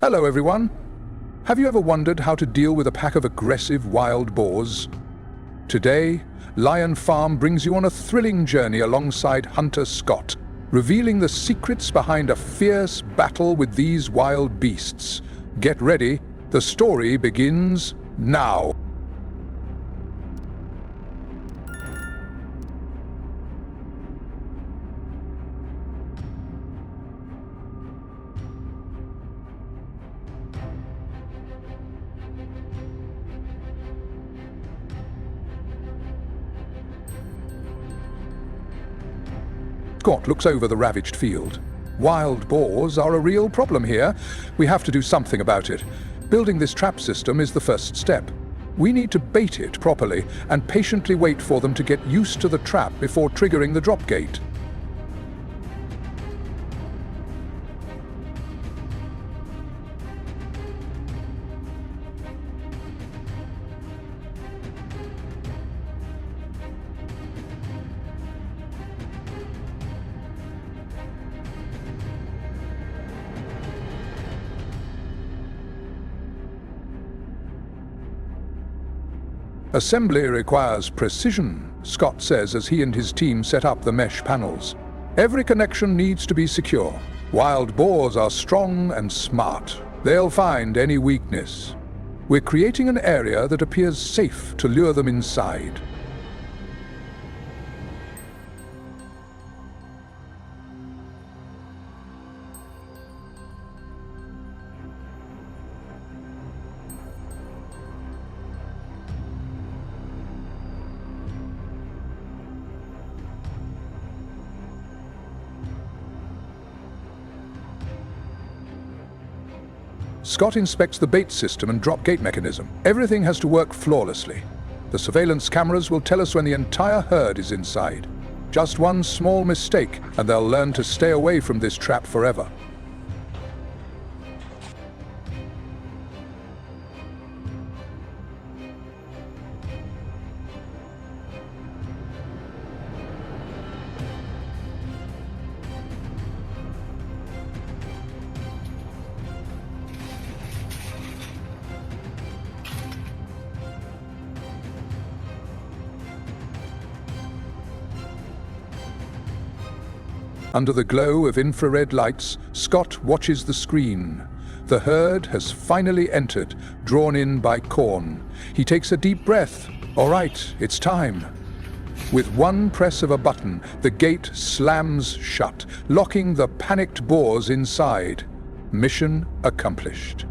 Hello everyone! Have you ever wondered how to deal with a pack of aggressive wild boars? Today, Lionfarm brings you on a thrilling journey alongside hunter Scott, revealing the secrets behind a fierce battle with these wild beasts. Get ready, the story begins now! Scott looks over the ravaged field. Wild boars are a real problem here. We have to do something about it. Building this trap system is the first step. We need to bait it properly and patiently wait for them to get used to the trap before triggering the drop gate. Assembly requires precision, Scott says as he and his team set up the mesh panels. Every connection needs to be secure. Wild boars are strong and smart. They'll find any weakness. We're creating an area that appears safe to lure them inside. Scott inspects the bait system and drop gate mechanism. Everything has to work flawlessly. The surveillance cameras will tell us when the entire herd is inside. Just one small mistake, and they'll learn to stay away from this trap forever. Under the glow of infrared lights, Scott watches the screen. The herd has finally entered, drawn in by corn. He takes a deep breath. All right, it's time. With one press of a button, the gate slams shut, locking the panicked boars inside. Mission accomplished.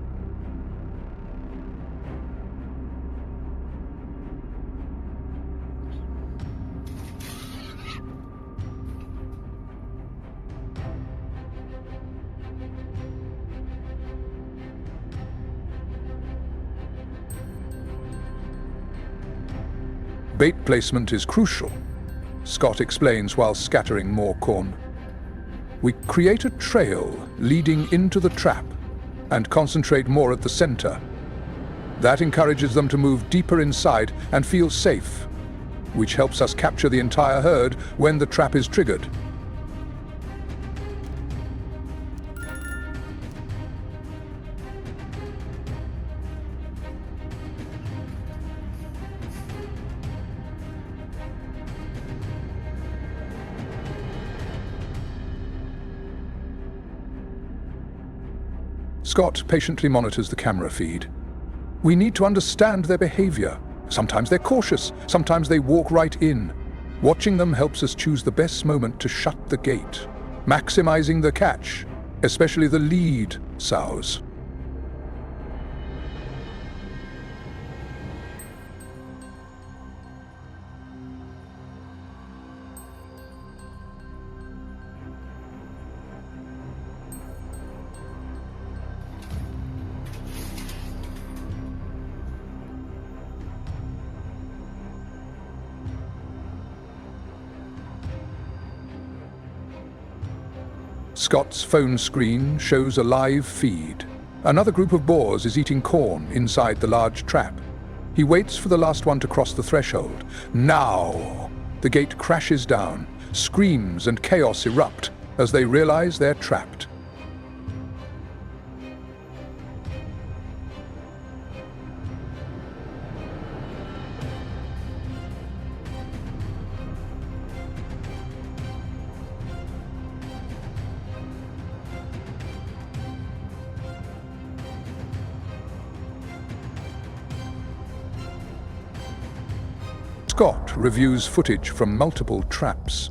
Bait placement is crucial, Scott explains while scattering more corn. We create a trail leading into the trap and concentrate more at the center. That encourages them to move deeper inside and feel safe, which helps us capture the entire herd when the trap is triggered. Scott patiently monitors the camera feed. We need to understand their behavior. Sometimes they're cautious, sometimes they walk right in. Watching them helps us choose the best moment to shut the gate, maximizing the catch, especially the lead sows. Scott's phone screen shows a live feed. Another group of boars is eating corn inside the large trap. He waits for the last one to cross the threshold. Now! The gate crashes down. Screams and chaos erupt as they realize they're trapped. Scott reviews footage from multiple traps.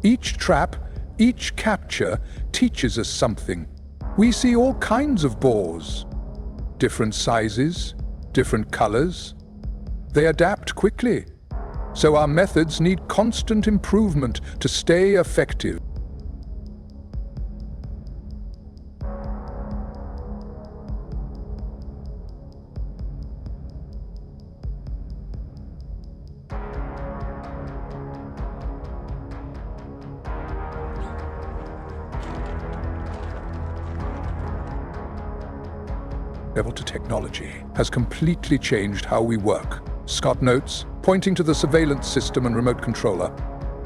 Each trap, each capture teaches us something. We see all kinds of boars. Different sizes, different colors. They adapt quickly, so our methods need constant improvement to stay effective. Level to technology has completely changed how we work. Scott notes, pointing to the surveillance system and remote controller.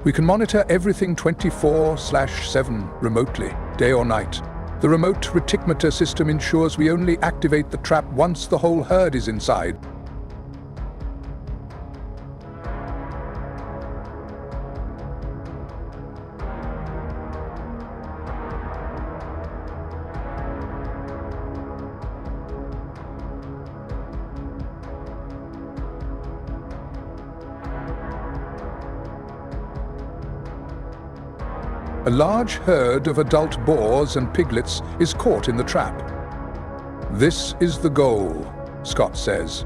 We can monitor everything 24/7 remotely, day or night. The remote reticometer system ensures we only activate the trap once the whole herd is inside. A large herd of adult boars and piglets is caught in the trap. This is the goal, Scott says.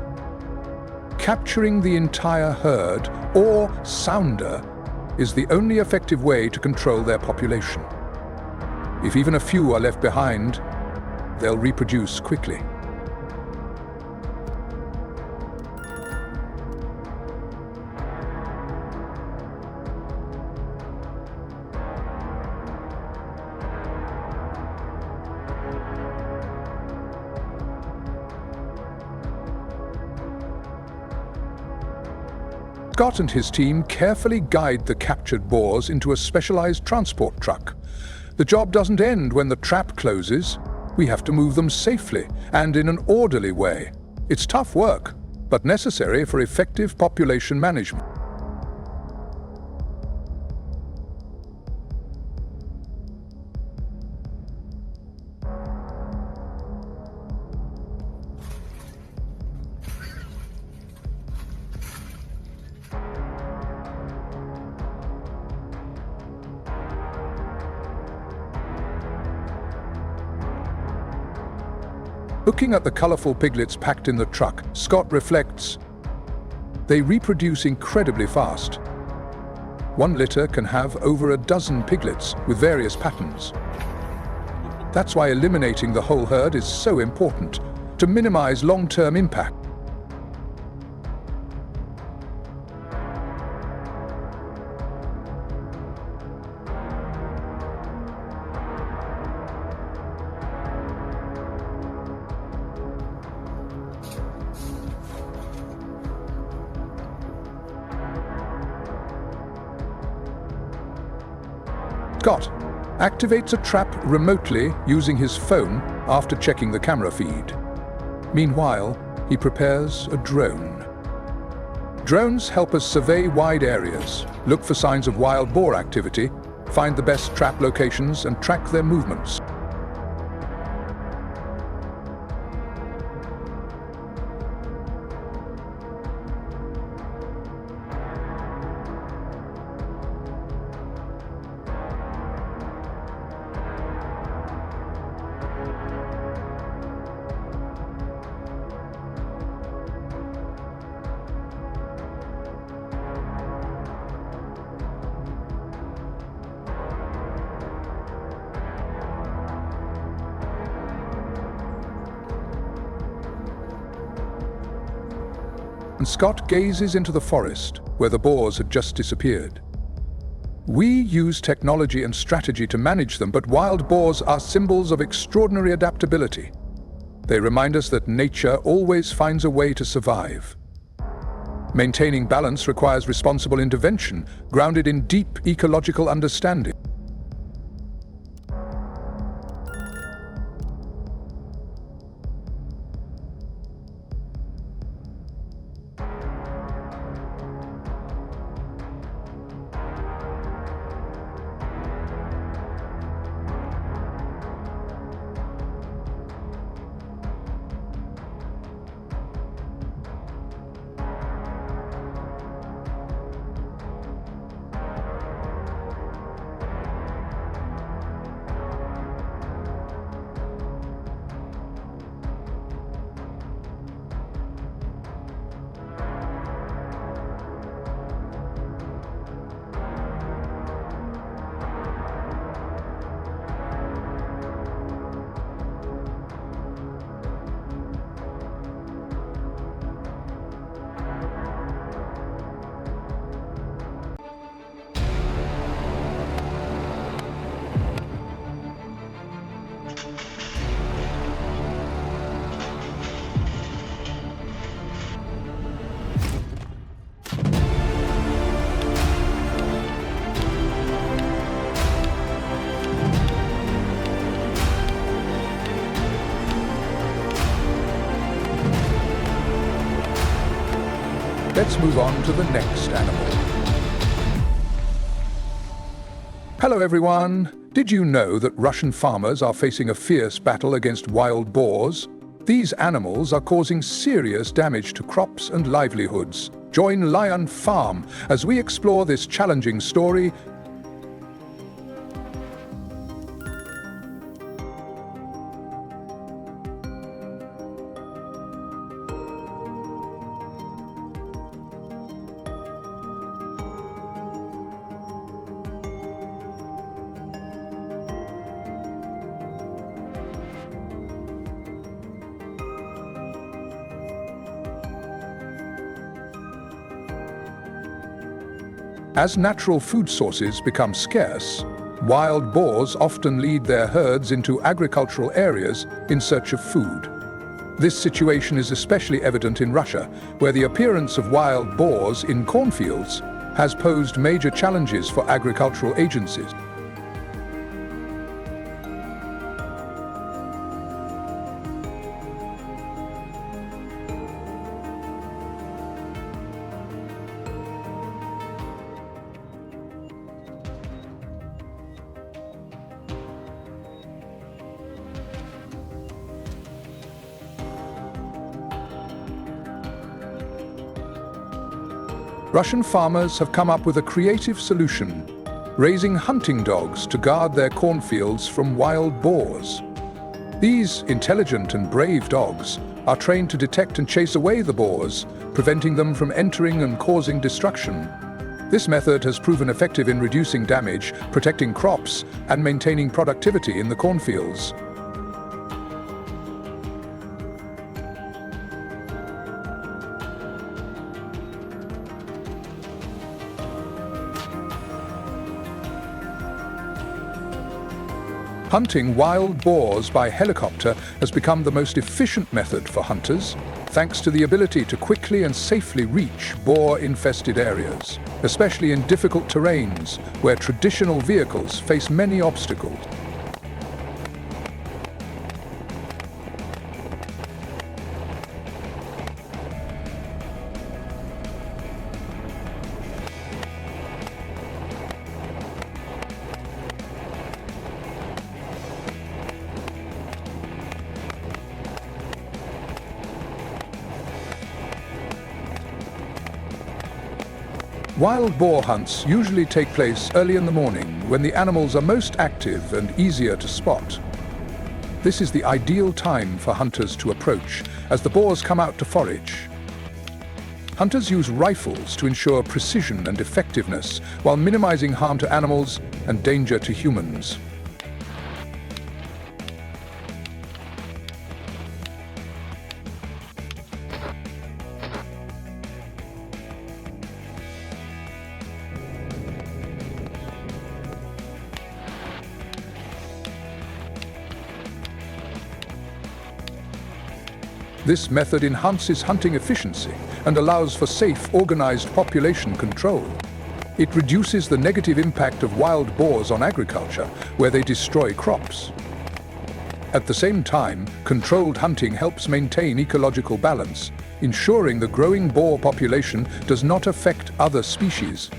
Capturing the entire herd, or sounder, is the only effective way to control their population. If even a few are left behind, they'll reproduce quickly. Scott and his team carefully guide the captured boars into a specialized transport truck. The job doesn't end when the trap closes. We have to move them safely and in an orderly way. It's tough work, but necessary for effective population management. Looking at the colorful piglets packed in the truck, Scott reflects, they reproduce incredibly fast. One litter can have over a dozen piglets with various patterns. That's why eliminating the whole herd is so important, to minimize long-term impact. Scott activates a trap remotely using his phone after checking the camera feed. Meanwhile, he prepares a drone. Drones help us survey wide areas, look for signs of wild boar activity, find the best trap locations, and track their movements. And Scott gazes into the forest where the boars had just disappeared. We use technology and strategy to manage them, but wild boars are symbols of extraordinary adaptability. They remind us that nature always finds a way to survive. Maintaining balance requires responsible intervention, grounded in deep ecological understanding. Let's move on to the next animal. Hello everyone! Did you know that Russian farmers are facing a fierce battle against wild boars? These animals are causing serious damage to crops and livelihoods. Join Lionfarm as we explore this challenging story. As natural food sources become scarce, wild boars often lead their herds into agricultural areas in search of food. This situation is especially evident in Russia, where the appearance of wild boars in cornfields has posed major challenges for agricultural agencies. Russian farmers have come up with a creative solution, raising hunting dogs to guard their cornfields from wild boars. These intelligent and brave dogs are trained to detect and chase away the boars, preventing them from entering and causing destruction. This method has proven effective in reducing damage, protecting crops, and maintaining productivity in the cornfields. Hunting wild boars by helicopter has become the most efficient method for hunters, thanks to the ability to quickly and safely reach boar-infested areas, especially in difficult terrains where traditional vehicles face many obstacles. Wild boar hunts usually take place early in the morning when the animals are most active and easier to spot. This is the ideal time for hunters to approach as the boars come out to forage. Hunters use rifles to ensure precision and effectiveness while minimizing harm to animals and danger to humans. This method enhances hunting efficiency and allows for safe, organized population control. It reduces the negative impact of wild boars on agriculture, where they destroy crops. At the same time, controlled hunting helps maintain ecological balance, ensuring the growing boar population does not affect other species.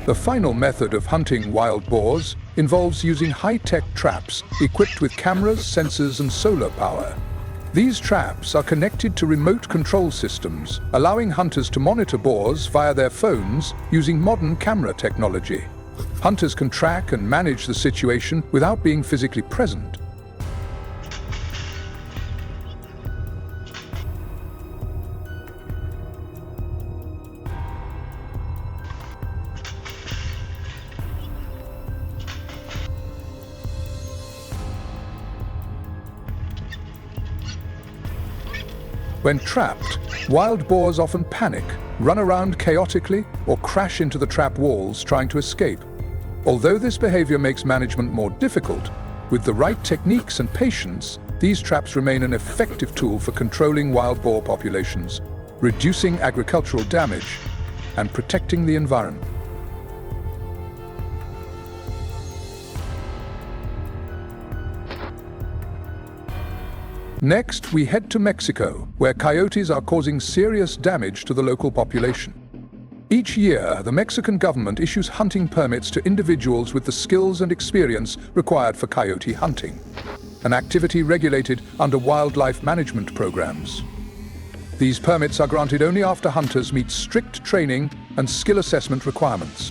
The final method of hunting wild boars involves using high-tech traps equipped with cameras, sensors, and solar power. These traps are connected to remote control systems, allowing hunters to monitor boars via their phones using modern camera technology. Hunters can track and manage the situation without being physically present. When trapped, wild boars often panic, run around chaotically, or crash into the trap walls trying to escape. Although this behavior makes management more difficult, with the right techniques and patience, These traps remain an effective tool for controlling wild boar populations, reducing agricultural damage, and protecting the environment. Next, we head to Mexico, where coyotes are causing serious damage to the local population. Each year, the Mexican government issues hunting permits to individuals with the skills and experience required for coyote hunting, an activity regulated under wildlife management programs. These permits are granted only after hunters meet strict training and skill assessment requirements.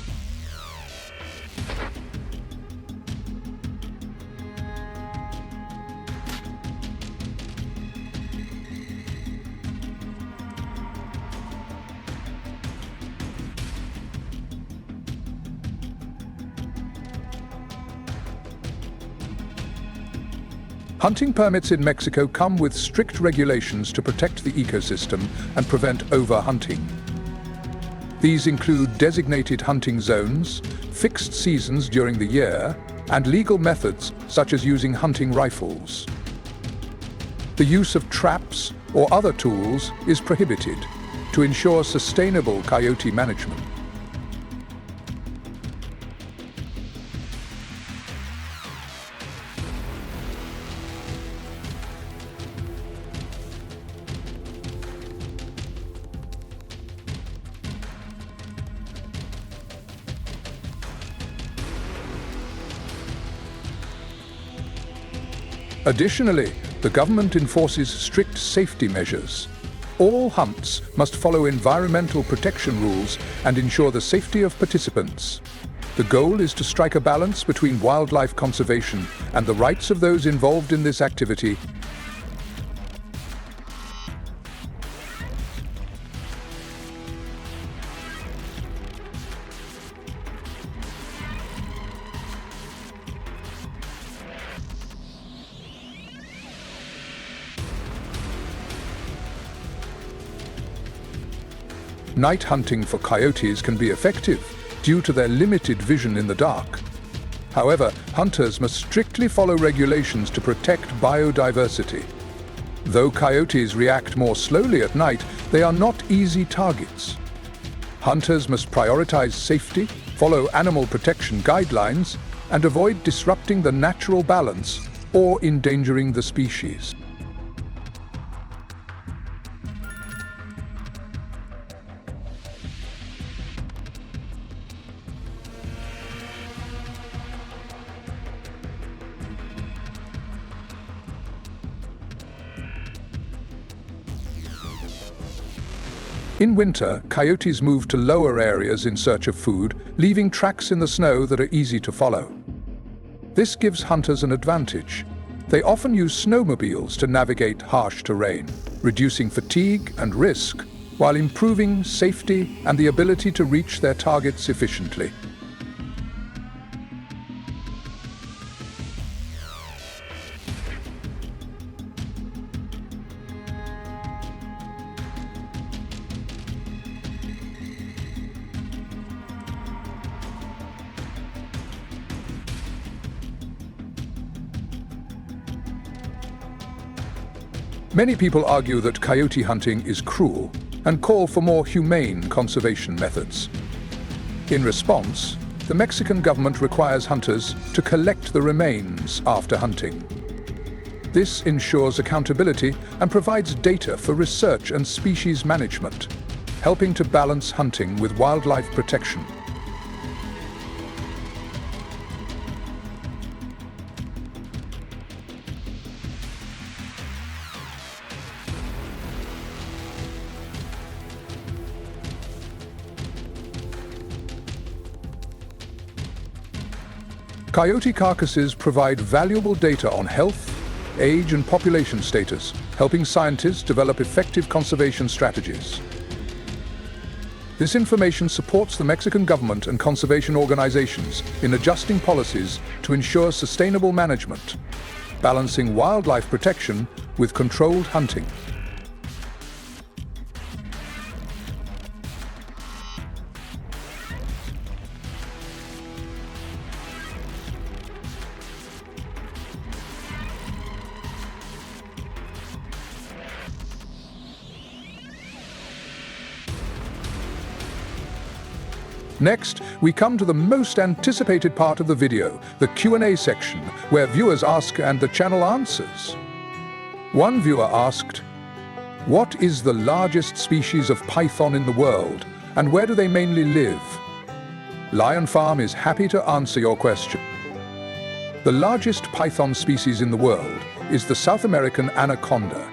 Hunting permits in Mexico come with strict regulations to protect the ecosystem and prevent overhunting. These include designated hunting zones, fixed seasons during the year, and legal methods such as using hunting rifles. The use of traps or other tools is prohibited to ensure sustainable coyote management. Additionally, the government enforces strict safety measures. All hunts must follow environmental protection rules and ensure the safety of participants. The goal is to strike a balance between wildlife conservation and the rights of those involved in this activity. Night hunting for coyotes can be effective due to their limited vision in the dark. However, hunters must strictly follow regulations to protect biodiversity. Though coyotes react more slowly at night, they are not easy targets. Hunters must prioritize safety, follow animal protection guidelines, and avoid disrupting the natural balance or endangering the species. In winter, coyotes move to lower areas in search of food, leaving tracks in the snow that are easy to follow. This gives hunters an advantage. They often use snowmobiles to navigate harsh terrain, reducing fatigue and risk, while improving safety and the ability to reach their targets efficiently. Many people argue that coyote hunting is cruel and call for more humane conservation methods. In response, the Mexican government requires hunters to collect the remains after hunting. This ensures accountability and provides data for research and species management, helping to balance hunting with wildlife protection. Coyote carcasses provide valuable data on health, age, and population status, helping scientists develop effective conservation strategies. This information supports the Mexican government and conservation organizations in adjusting policies to ensure sustainable management, balancing wildlife protection with controlled hunting. Next, we come to the most anticipated part of the video, the Q&A section, where viewers ask and the channel answers. One viewer asked, "What is the largest species of python in the world, and where do they mainly live?" Lionfarm is happy to answer your question. The largest python species in the world is the South American anaconda.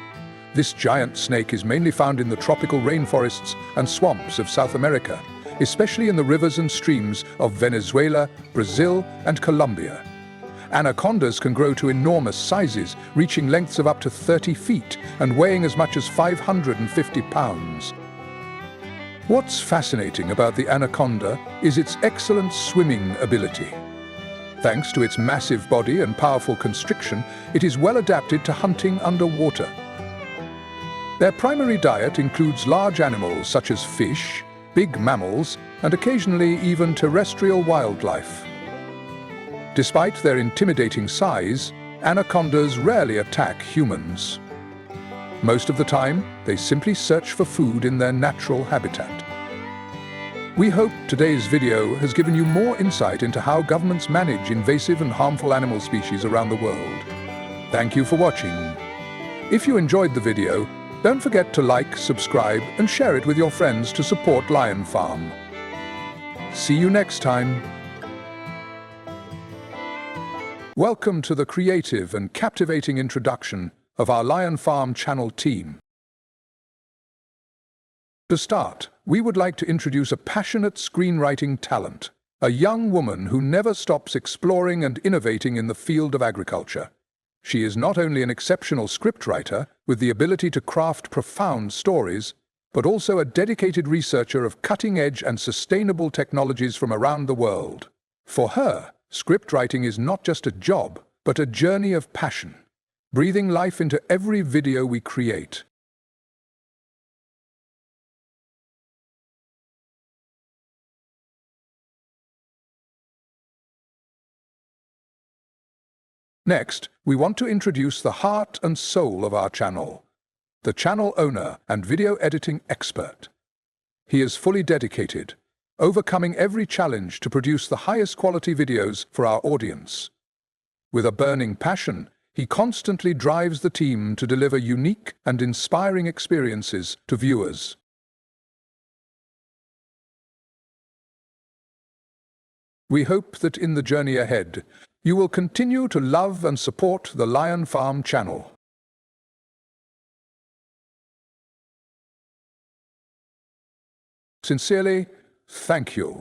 This giant snake is mainly found in the tropical rainforests and swamps of South America, especially in the rivers and streams of Venezuela, Brazil, and Colombia. Anacondas can grow to enormous sizes, reaching lengths of up to 30 feet and weighing as much as 550 pounds. What's fascinating about the anaconda is its excellent swimming ability. Thanks to its massive body and powerful constriction, it is well adapted to hunting underwater. Their primary diet includes large animals such as fish, big mammals, and occasionally even terrestrial wildlife. Despite their intimidating size, anacondas rarely attack humans. Most of the time, they simply search for food in their natural habitat. We hope today's video has given you more insight into how governments manage invasive and harmful animal species around the world. Thank you for watching. If you enjoyed the video, don't forget to like, subscribe, and share it with your friends to support Lionfarm. See you next time. Welcome to the creative and captivating introduction of our Lionfarm channel team. To start, we would like to introduce a passionate screenwriting talent, a young woman who never stops exploring and innovating in the field of agriculture. She is not only an exceptional scriptwriter with the ability to craft profound stories, but also a dedicated researcher of cutting-edge and sustainable technologies from around the world. For her, scriptwriting is not just a job, but a journey of passion, breathing life into every video we create. Next, we want to introduce the heart and soul of our channel, the channel owner and video editing expert. He is fully dedicated, overcoming every challenge to produce the highest quality videos for our audience. With a burning passion, he constantly drives the team to deliver unique and inspiring experiences to viewers. We hope that in the journey ahead, you will continue to love and support the Lionfarm channel. Sincerely, thank you.